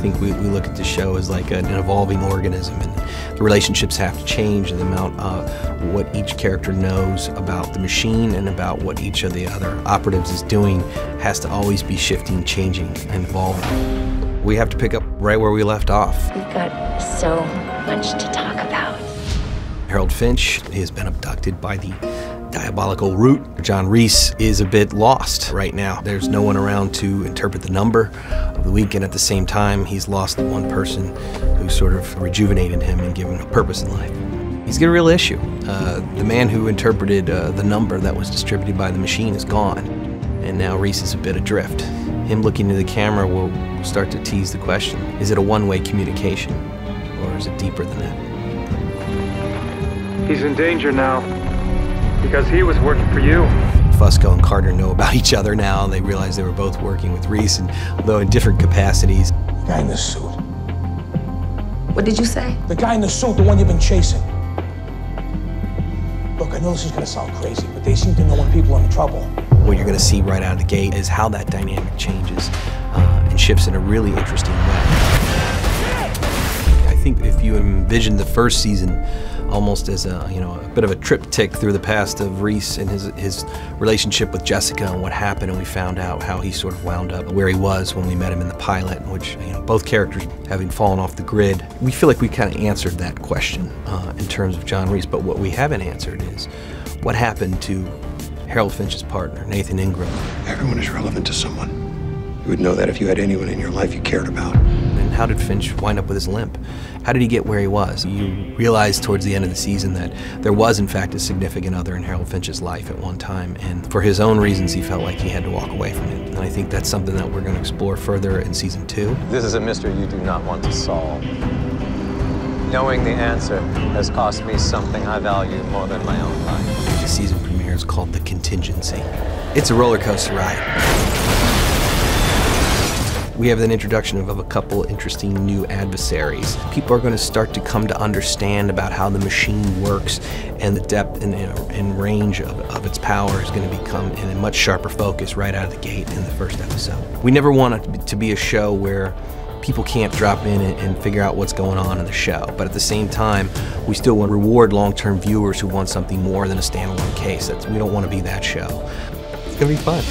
think we look at the show as like an evolving organism, and the relationships have to change, and the amount of what each character knows about the machine and about what each of the other operatives is doing has to always be shifting, changing, and evolving. We have to pick up right where we left off. We've got so much to talk about. Harold Finch has been abducted by the diabolical Root. John Reese is a bit lost right now. There's no one around to interpret the number of the week, and at the same time, he's lost the one person who sort of rejuvenated him and given him a purpose in life. He's got a real issue. The man who interpreted the number that was distributed by the machine is gone, and now Reese is a bit adrift. Him looking into the camera will start to tease the question, is it a one-way communication, or is it deeper than that? He's in danger now, because he was working for you. Fusco and Carter know about each other now, and they realize they were both working with Reese, and although in different capacities. The guy in the suit. What did you say? The guy in the suit, the one you've been chasing. Look, I know this is gonna sound crazy, but they seem to know when people are in trouble. What you're gonna see right out of the gate is how that dynamic changes and shifts in a really interesting way. I think if you envision the first season almost as a bit of a triptych through the past of Reese and his relationship with Jessica and what happened, and we found out how he sort of wound up where he was when we met him in the pilot, which both characters having fallen off the grid. We feel like we kind of answered that question in terms of John Reese, but what we haven't answered is what happened to Harold Finch's partner, Nathan Ingram. Everyone is relevant to someone. You would know that if you had anyone in your life you cared about. And how did Finch wind up with his limp? How did he get where he was? You realized towards the end of the season that there was, in fact, a significant other in Harold Finch's life at one time, and for his own reasons, he felt like he had to walk away from it. And I think that's something that we're going to explore further in season 2. This is a mystery you do not want to solve. Knowing the answer has cost me something I value more than my own life. The season premiere is called The Contingency. It's a roller coaster ride. We have an introduction of a couple interesting new adversaries. People are going to start to come to understand about how the machine works, and the depth and range of its power is going to become in a much sharper focus right out of the gate in the first episode. We never want it to be a show where people can't drop in and figure out what's going on in the show, but at the same time, we still want to reward long-term viewers who want something more than a standalone case. We don't want to be that show. It's going to be fun.